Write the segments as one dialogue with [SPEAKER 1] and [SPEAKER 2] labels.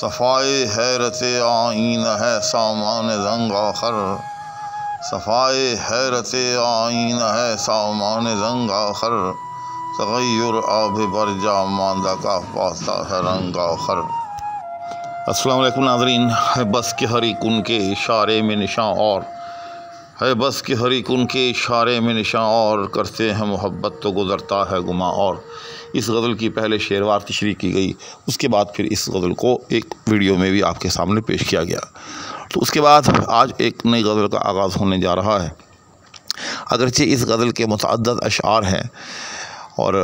[SPEAKER 1] صفائے حیرت آئینہ ہے سامان زنگ آخر، صفائے حیرت آئینہ ہے سامان زنگ آخر، تغیر آب برجا ماندہ کا پاتا ہے رنگ آخر۔ السلام علیکم ناظرین، ہے بس کہ ہر ایک ان کے اشارے میں نشاں اور، ہے بس کہ ہر ایک ان کے اشارے میں نشاں اور، کرتے ہیں محبت تو گزرتا ہے گماں اور۔ اس غزل کی پہلے شعروار تشریح کی گئی، اس کے بعد پھر اس غزل کو ایک ویڈیو میں بھی آپ کے سامنے پیش کیا گیا۔ تو اس کے بعد آج ایک نئی غزل کا آغاز ہونے جا رہا ہے۔ اگرچہ اس غزل کے متعدد اشعار ہیں اور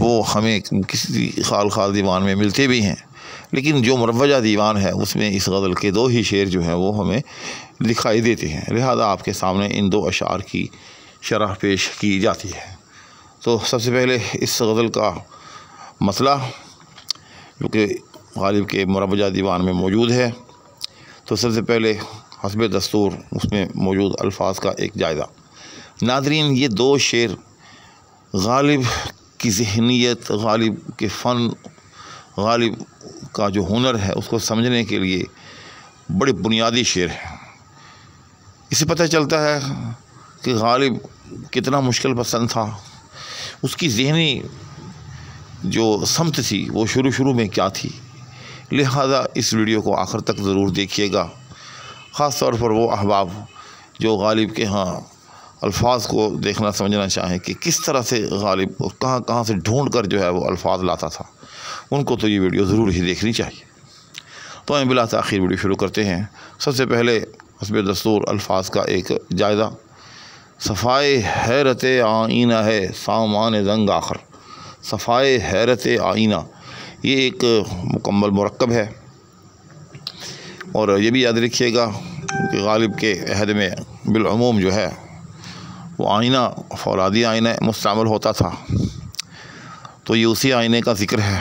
[SPEAKER 1] وہ ہمیں کسی خال دیوان میں ملتے بھی ہیں، لیکن جو مروجہ دیوان ہے اس میں اس غزل کے دو ہی شعر جو ہیں وہ ہمیں دکھائی دیتے ہیں، لہذا آپ کے سامنے ان دو اشعار کی شرح پیش کی جاتی ہے۔ تو سب سے پہلے اس غزل کا مسئلہ جو کہ غالب کے مروجہ دیوان میں موجود ہے، تو سب سے پہلے حسب دستور اس میں موجود الفاظ کا ایک جائزہ۔ ناظرین، یہ دو شعر غالب کی ذہنیت، غالب کے فن، غالب کا جو ہنر ہے اس کو سمجھنے کے لیے بڑے بنیادی شعر ہیں۔ اس سے پتہ چلتا ہے کہ غالب کتنا مشکل پسند تھا، اس کی ذہنی جو سمت تھی وہ شروع میں کیا تھی۔ لہذا اس ویڈیو کو آخر تک ضرور دیکھیے گا، خاص طور پر وہ احباب جو غالب کے ہاں الفاظ کو دیکھنا سمجھنا چاہیں کہ کس طرح سے غالب کہاں سے ڈھونڈ کر جو ہے وہ الفاظ لاتا تھا، ان کو تو یہ ویڈیو ضرور ہی دیکھنی چاہیے۔ تو ہم بلا تاخیر ویڈیو شروع کرتے ہیں۔ سب سے پہلے حسب دستور الفاظ کا ایک جائزہ۔ صفائے حیرت آئینہ ہے سامان زنگ آخر، صفائے حیرت آئینہ یہ ایک مکمل مرکب ہے، اور یہ بھی یاد رکھیے گا کہ غالب کے عہد میں بالعموم جو ہے وہ آئینہ فولادی آئینہ مستعمل ہوتا تھا، تو یہ اسی آئینے کا ذکر ہے۔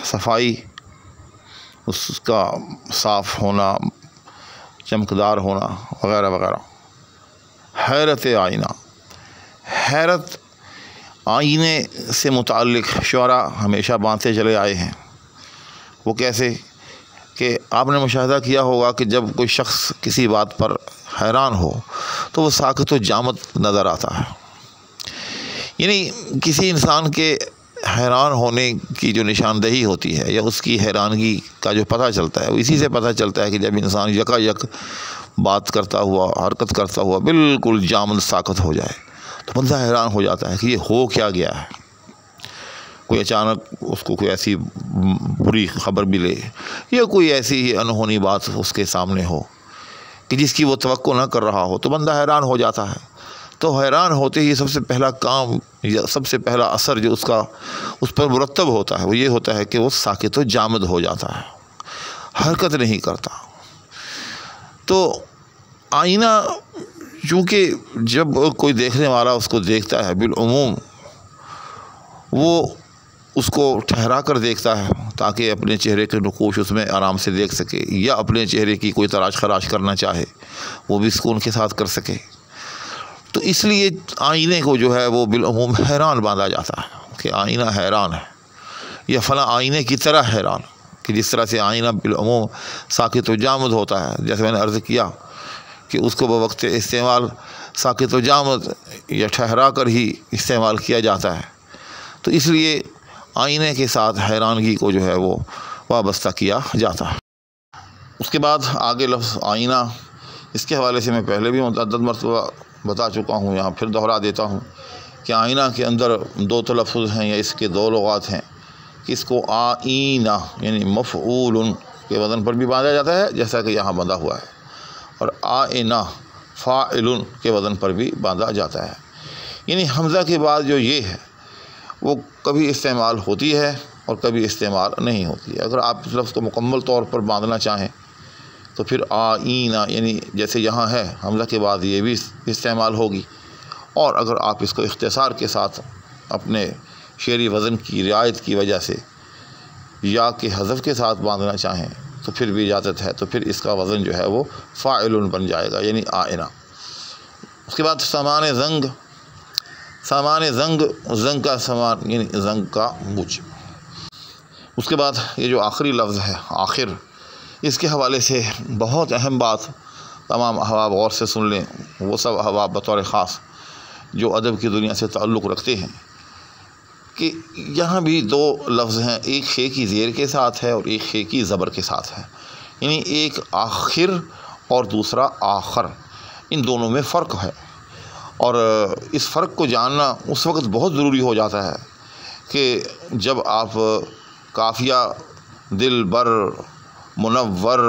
[SPEAKER 1] صفائی، اس کا صاف ہونا، چمکدار ہونا وغیرہ وغیرہ۔ حیرت آئینہ، حیرت آئینے سے متعلق شعراء ہمیشہ باندھتے چلے آئے ہیں۔ وہ کیسے کہ آپ نے مشاہدہ کیا ہوگا کہ جب کوئی شخص کسی بات پر حیران ہو تو وہ ساکت و جامد نظر آتا ہے، یعنی کسی انسان کے حیران ہونے کی جو نشاندہی ہوتی ہے یا اس کی حیرانگی کا جو پتہ چلتا ہے وہ اسی سے پتہ چلتا ہے کہ جب انسان یک بات کرتا ہوا، حرکت کرتا ہوا بالکل جامد ساکت ہو جائے تو بندہ حیران ہو جاتا ہے کہ یہ ہو کیا گیا ہے۔ کوئی اچانک اس کو کوئی ایسی بری خبر ملے یا کوئی ایسی ہی انہونی بات اس کے سامنے ہو کہ جس کی وہ توقع نہ کر رہا ہو تو بندہ حیران ہو جاتا ہے۔ تو حیران ہوتے ہی سب سے پہلا کام یا سب سے پہلا اثر جو اس پر مرتب ہوتا ہے وہ یہ ہوتا ہے کہ وہ ساکت و جامد ہو جاتا ہے، حرکت نہیں کرتا۔ تو آئینہ چونکہ جب کوئی دیکھنے والا اس کو دیکھتا ہے بالعموم وہ اس کو ٹھہرا کر دیکھتا ہے تاکہ اپنے چہرے کے نقوش اس میں آرام سے دیکھ سکے، یا اپنے چہرے کی کوئی تراش خراش کرنا چاہے وہ بھی سکون کے ساتھ کر سکے۔ تو اس لیے آئینے کو جو ہے وہ بالعموم حیران باندھا جاتا ہے کہ آئینہ حیران ہے، یا فلاں آئینے کی طرح حیران، کہ جس طرح سے آئینہ بالعموم ساکت و جامد ہوتا ہے، جیسے میں نے عرض کیا کہ اس کو بوقت استعمال ساکت و جامد یا ٹھہرا کر ہی استعمال کیا جاتا ہے، تو اس لیے آئینے کے ساتھ حیرانگی کو جو ہے وہ وابستہ کیا جاتا ہے۔ اس کے بعد آگے لفظ آئینہ، اس کے حوالے سے میں پہلے بھی متعدد مرتبہ بتا چکا ہوں، یہاں پھر دہرا دیتا ہوں کہ آئینہ کے اندر دو تلفظ ہیں یا اس کے دو لغات ہیں کہ اس کو آئینہ یعنی مفعول کے وزن پر بھی باندھا جاتا ہے جیسا کہ یہاں بندھا ہوا ہے، اور آئینہ فاعل کے وزن پر بھی باندھا جاتا ہے، یعنی حمزہ کے بعد جو یہ ہے وہ کبھی استعمال ہوتی ہے اور کبھی استعمال نہیں ہوتی ہے۔ اگر آپ اس لفظ کو مکمل طور پر باندھنا چاہیں تو پھر آئینہ یعنی جیسے یہاں ہے حمزہ کے بعد یہ بھی استعمال ہوگی، اور اگر آپ اس کو اختصار کے ساتھ اپنے شعری وزن کی رعایت کی وجہ سے یا کے حذف کے ساتھ باندھنا چاہیں تو پھر بھی اجازت ہے، تو پھر اس کا وزن جو ہے وہ فاعل بن جائے گا یعنی آئینہ۔ اس کے بعد سامان زنگ، سامان زنگ، زنگ کا سامان یعنی زنگ کا مجھ، اس کے بعد یہ جو آخری لفظ ہے آخر، اس کے حوالے سے بہت اہم بات تمام احباب غور سے سن لیں، وہ سب احباب بطور خاص جو ادب کی دنیا سے تعلق رکھتے ہیں، کہ یہاں بھی دو لفظ ہیں، ایک خے کی زیر کے ساتھ ہے اور ایک خے کی زبر کے ساتھ ہے، یعنی ایک آخر اور دوسرا آخر، ان دونوں میں فرق ہے۔ اور اس فرق کو جاننا اس وقت بہت ضروری ہو جاتا ہے کہ جب آپ قافیہ دل بر، منور،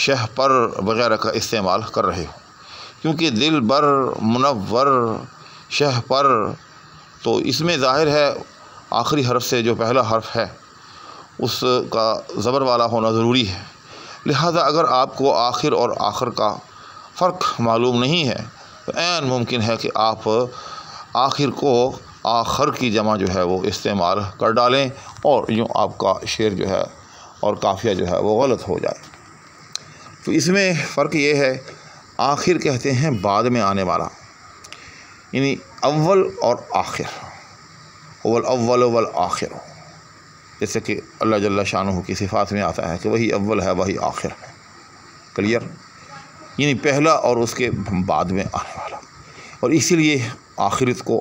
[SPEAKER 1] شہ پر وغیرہ کا استعمال کر رہے ہو، کیونکہ دل بر، منور، شہ پر، تو اس میں ظاہر ہے آخری حرف سے جو پہلا حرف ہے اس کا زبر والا ہونا ضروری ہے، لہذا اگر آپ کو آخر اور آخر کا فرق معلوم نہیں ہے تو عین ممکن ہے کہ آپ آخر کو آخر کی جمع جو ہے وہ استعمال کر ڈالیں اور یوں آپ کا شعر جو ہے اور قافیہ جو ہے وہ غلط ہو جائے۔ تو اس میں فرق یہ ہے، آخر کہتے ہیں بعد میں آنے والا، یعنی اول اور آخر، اول والآخر، جیسے کہ اللہ جل شانہ کی صفات میں آتا ہے کہ وہی اول ہے وہی آخر ہے، کلیئر، یعنی پہلا اور اس کے بعد میں آنے والا۔ اور اسی لیے آخرت کو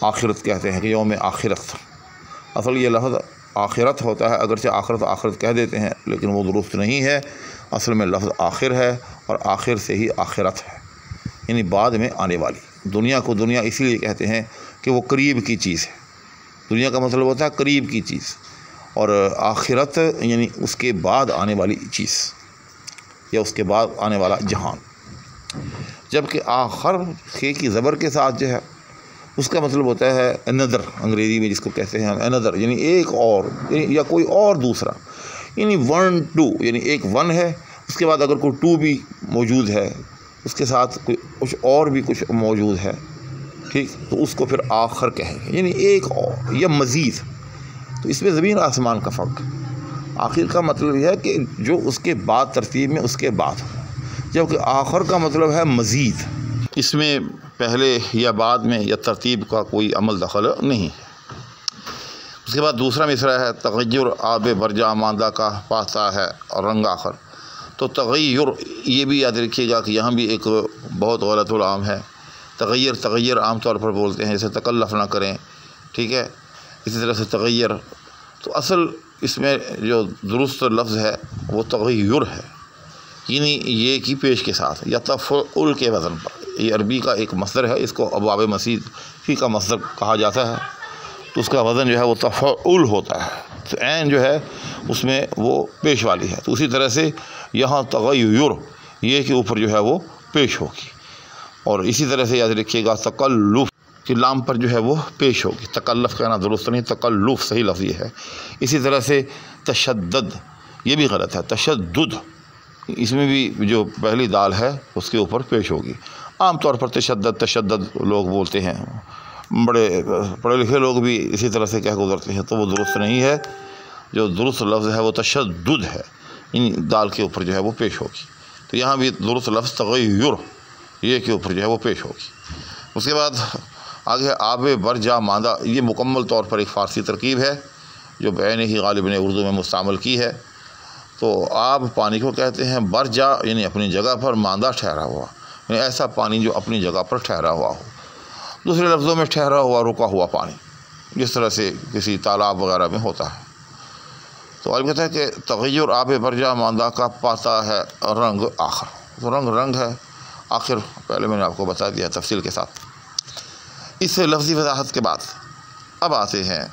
[SPEAKER 1] آخرت کہتے ہیں کہ یوم آخرت، اصل یہ لفظ آخرت ہوتا ہے، اگرچہ آخرت آخرت کہہ دیتے ہیں لیکن وہ درست نہیں ہے، اصل میں لفظ آخر ہے اور آخر سے ہی آخرت ہے، یعنی بعد میں آنے والی۔ دنیا کو دنیا اسی لیے کہتے ہیں کہ وہ قریب کی چیز ہے، دنیا کا مطلب ہوتا ہے قریب کی چیز، اور آخرت یعنی اس کے بعد آنے والی چیز یا اس کے بعد آنے والا جہان۔ جبکہ آخر خے کی زبر کے ساتھ جو ہے اس کا مطلب ہوتا ہے another، انگریزی میں جس کو کہتے ہیں another، یعنی ایک اور، یا کوئی اور دوسرا، یعنی ون ٹو، یعنی ایک ون ہے اس کے بعد اگر کوئی ٹو بھی موجود ہے، اس کے ساتھ کوئی کچھ اور بھی کچھ موجود ہے، ٹھیک، تو اس کو پھر آخر کہیں گے، یعنی ایک اور یا مزید۔ تو اس میں زمین آسمان کا فرق۔ آخر کا مطلب یہ ہے کہ جو اس کے بعد ترتیب میں اس کے بعد، جبکہ آخر کا مطلب ہے مزید، اس میں پہلے یا بعد میں یا ترتیب کا کوئی عمل دخل نہیں ہے۔ اس کے بعد دوسرا مصرع ہے، تغیر آب برجا ماندہ کا پاتا ہے اور رنگ آخر۔ تو تغیر، یہ بھی یاد رکھیے گا کہ یہاں بھی ایک بہت غلط العام ہے، تغیر عام طور پر بولتے ہیں جیسے تکلف نہ کریں، ٹھیک ہے، اسی طرح سے تغیر، تو اصل اس میں جو درست لفظ ہے وہ تغیر ہے، یعنی یہ کی پیش کے ساتھ یا تفعول کے وزن پر۔ یہ عربی کا ایک مصدر ہے، اس کو ابواب مزید فی کا مصدر کہا جاتا ہے، تو اس کا وزن جو ہے وہ تفعول ہوتا ہے، تو عین جو ہے اس میں وہ پیش والی ہے۔ تو اسی طرح سے یہاں تغیر، یہ کے اوپر جو ہے وہ پیش ہوگی، اور اسی طرح سے یاد رکھیے گا تکلف کہ لام پر جو ہے وہ پیش ہوگی، تکلف کہنا درست نہیں، تکلف صحیح لفظ یہ ہے۔ اسی طرح سے تشدد، یہ بھی غلط ہے، تشدد، اس میں بھی جو پہلی دال ہے اس کے اوپر پیش ہوگی۔ عام طور پر تشدد لوگ بولتے ہیں، بڑے پڑھے لکھے لوگ بھی اسی طرح سے کہہ گزرتے ہیں، تو وہ درست نہیں ہے، جو درست لفظ ہے وہ تشدد ہے، ان دال کے اوپر جو ہے وہ پیش ہوگی۔ تو یہاں بھی درست لفظ تغیر، یہ کے اوپر جو ہے وہ پیش ہوگی۔ اس کے بعد آگے آب برجا ماندہ، یہ مکمل طور پر ایک فارسی ترکیب ہے جو بعین ہی غالب نے اردو میں مستعمل کی ہے۔ تو آب پانی کو کہتے ہیں، برجا یعنی اپنی جگہ پر، ماندہ ٹھہرا ہوا، یعنی ایسا پانی جو اپنی جگہ پر ٹھہرا ہوا ہو، دوسرے لفظوں میں ٹھہرا ہوا، رکا ہوا پانی، جس طرح سے کسی تالاب وغیرہ میں ہوتا ہے۔ تو غالب کہتا ہے کہ تغیر آب برجا ماندہ کا پاتا ہے رنگ آخر، تو رنگ ہے آخر، پہلے میں نے آپ کو بتا دیا تفصیل کے ساتھ۔ اس لفظی وضاحت کے بعد اب آتے ہیں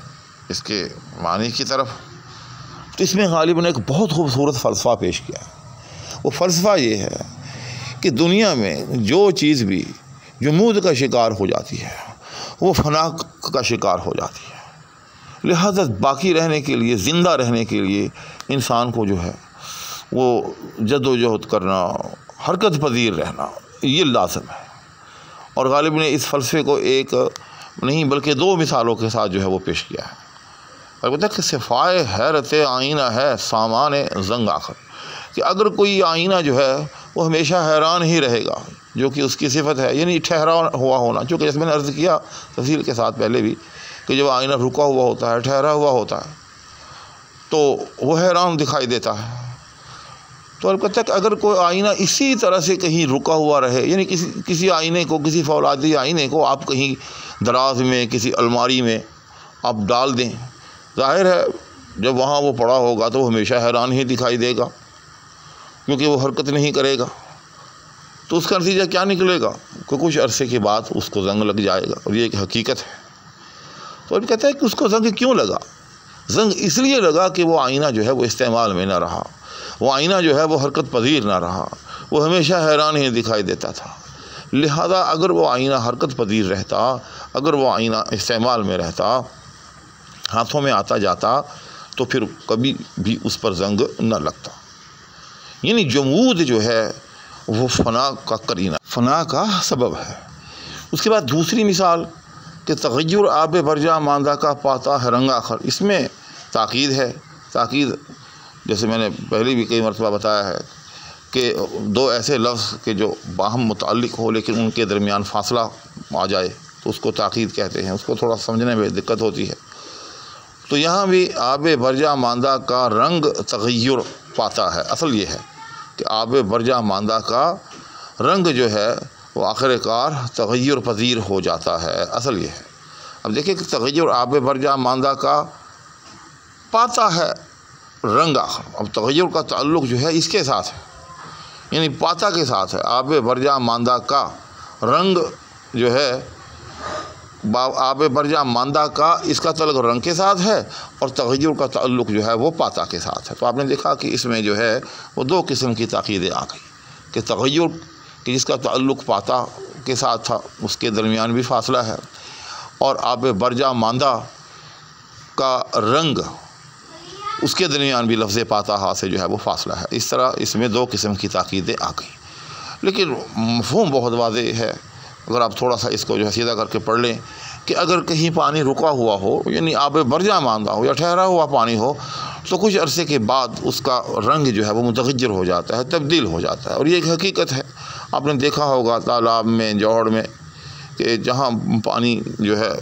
[SPEAKER 1] اس کے معنی کی طرف۔ تو اس میں غالب نے ایک بہت خوبصورت فلسفہ پیش کیا ہے، وہ فلسفہ یہ ہے کہ دنیا میں جو چیز بھی جمود کا شکار ہو جاتی ہے وہ فنا کا شکار ہو جاتی ہے، لہذا باقی رہنے کے لیے، زندہ رہنے کے لیے انسان کو جو ہے وہ جد و جہد کرنا، حرکت پذیر رہنا، یہ لازم ہے۔ اور غالب نے اس فلسفے کو ایک نہیں بلکہ دو مثالوں کے ساتھ جو ہے وہ پیش کیا ہے۔ البتہ کہ صفائے حیرت آئینہ ہے سامان زنگ آخر، کہ اگر کوئی آئینہ جو ہے وہ ہمیشہ حیران ہی رہے گا، جو کہ اس کی صفت ہے، یعنی ٹھہرا ہوا ہونا، چونکہ جیسے میں نے عرض کیا تفصیل کے ساتھ پہلے بھی کہ جب آئینہ رکا ہوا ہوتا ہے، ٹھہرا ہوا ہوتا ہے، تو وہ حیران دکھائی دیتا ہے۔ تو اب کہتا ہے کہ اگر کوئی آئینہ اسی طرح سے کہیں رکا ہوا رہے، یعنی کسی آئینے کو، کسی فولادی آئینے کو آپ کہیں دراز میں کسی الماری میں آپ ڈال دیں، ظاہر ہے جب وہاں وہ پڑا ہوگا تو وہ ہمیشہ حیران ہی دکھائی دے گا، کیونکہ وہ حرکت نہیں کرے گا۔ تو اس کا نتیجہ کیا نکلے گا کہ کچھ عرصے کے بعد اس کو زنگ لگ جائے گا، اور یہ ایک حقیقت ہے۔ تو اب کہتا ہے کہ اس کو زنگ کیوں لگا؟ زنگ اس لیے لگا کہ وہ آئینہ جو ہے وہ استعمال میں نہ رہا، وہ آئینہ جو ہے وہ حرکت پذیر نہ رہا، وہ ہمیشہ حیران ہی دکھائی دیتا تھا۔ لہذا اگر وہ آئینہ حرکت پذیر رہتا، اگر وہ آئینہ استعمال میں رہتا، ہاتھوں میں آتا جاتا، تو پھر کبھی بھی اس پر زنگ نہ لگتا۔ یعنی جمود جو ہے وہ فنا کا قرینہ، فنا کا سبب ہے۔ اس کے بعد دوسری مثال کہ تغیر آب برجا ماندہ کا پاتا ہے رنگ آخر، اس میں تاکید ہے۔ تاکید جیسے میں نے پہلے بھی کئی مرتبہ بتایا ہے کہ دو ایسے لفظ کہ جو باہم متعلق ہو لیکن ان کے درمیان فاصلہ آ جائے تو اس کو تاکید کہتے ہیں، اس کو تھوڑا سمجھنے میں دقت ہوتی ہے۔ تو یہاں بھی آب برجا ماندہ کا رنگ تغیر پاتا ہے، اصل یہ ہے کہ آب برجا ماندہ کا رنگ جو ہے وہ آخر کار تغیر پذیر ہو جاتا ہے، اصل یہ ہے۔ اب دیکھیں کہ تغیر آب برجا ماندہ کا پاتا ہے رنگ آخر، اب تغیر کا تعلق جو ہے اس کے ساتھ ہے، یعنی پاتا کے ساتھ ہے۔ آب برجا ماندہ کا رنگ جو ہے، آب برجا ماندہ کا اس کا تعلق رنگ کے ساتھ ہے، اور تغیر کا تعلق جو ہے وہ پاتا کے ساتھ ہے۔ تو آپ نے دیکھا کہ اس میں جو ہے وہ دو قسم کی تاکیدیں آ گئی کہ تغیر کہ جس کا تعلق پاتا کے ساتھ تھا اس کے درمیان بھی فاصلہ ہے، اور آب برجا ماندہ کا رنگ اس کے درمیان بھی لفظ پاتا ہا سے جو ہے وہ فاصلہ ہے۔ اس طرح اس میں دو قسم کی تاکیدیں آ گئیں، لیکن مفہوم بہت واضح ہے۔ اگر آپ تھوڑا سا اس کو جو ہے سیدھا کر کے پڑھ لیں کہ اگر کہیں پانی رکا ہوا ہو، یعنی آب برجا ماندہ ہو یا ٹھہرا ہوا پانی ہو، تو کچھ عرصے کے بعد اس کا رنگ جو ہے وہ متغیر ہو جاتا ہے، تبدیل ہو جاتا ہے، اور یہ ایک حقیقت ہے۔ آپ نے دیکھا ہوگا تالاب میں، جوہڑ میں، کہ جہاں پانی جو ہے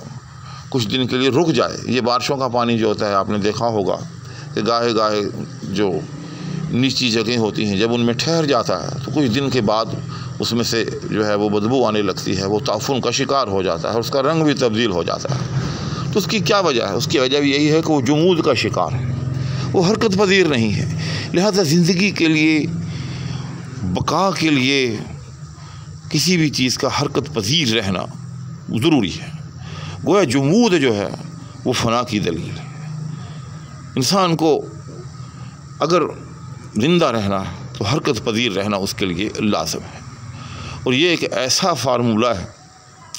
[SPEAKER 1] کچھ دن کے لیے رک جائے، یہ بارشوں کا پانی جو ہوتا ہے آپ نے دیکھا ہوگا کہ گاہے گاہے جو نیچی جگہیں ہوتی ہیں جب ان میں ٹھہر جاتا ہے تو کچھ دن کے بعد اس میں سے جو ہے وہ بدبو آنے لگتی ہے، وہ تعفن کا شکار ہو جاتا ہے، اور اس کا رنگ بھی تبدیل ہو جاتا ہے۔ تو اس کی کیا وجہ ہے؟ اس کی وجہ بھی یہی ہے کہ وہ جمود کا شکار ہے، وہ حرکت پذیر نہیں ہے۔ لہذا زندگی کے لیے، بقا کے لیے کسی بھی چیز کا حرکت پذیر رہنا ضروری ہے۔ گویا جمود جو ہے وہ فنا کی دلیل ہے۔ انسان کو اگر زندہ رہنا ہے تو حرکت پذیر رہنا اس کے لیے لازم ہے، اور یہ ایک ایسا فارمولہ ہے،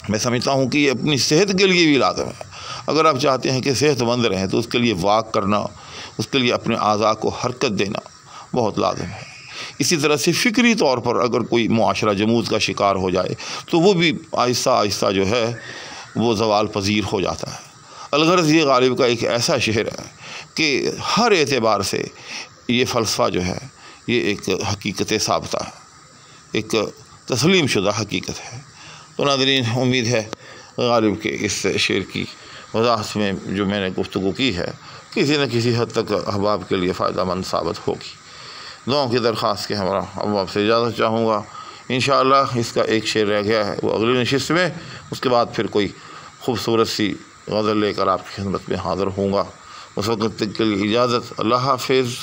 [SPEAKER 1] میں سمجھتا ہوں کہ یہ اپنی صحت کے لیے بھی لازم ہے۔ اگر آپ چاہتے ہیں کہ صحت مند رہیں تو اس کے لیے واک کرنا، اس کے لیے اپنے اعضاء کو حرکت دینا بہت لازم ہے۔ اسی طرح سے فکری طور پر اگر کوئی معاشرہ جمود کا شکار ہو جائے تو وہ بھی آہستہ آہستہ جو ہے وہ زوال پذیر ہو جاتا ہے۔ الغرض یہ غالب کا ایک ایسا شعر ہے کہ ہر اعتبار سے یہ فلسفہ جو ہے یہ ایک حقیقت ثابتہ ہے، ایک تسلیم شدہ حقیقت ہے۔ تو ناظرین، امید ہے غالب کے اس شعر کی وضاحت میں جو میں نے گفتگو کی ہے کسی نہ کسی حد تک احباب کے لیے فائدہ مند ثابت ہوگی۔ دعاؤں کی درخواست کے ہمارا اب آپ سے اجازت چاہوں گا۔ انشاءاللہ اس کا ایک شعر رہ گیا ہے، وہ اگلی نشست میں، اس کے بعد پھر کوئی خوبصورت سی غزل لے کر آپ کی خدمت میں حاضر ہوں گا۔ اس وقت تک کے لیے اجازت، اللہ حافظ۔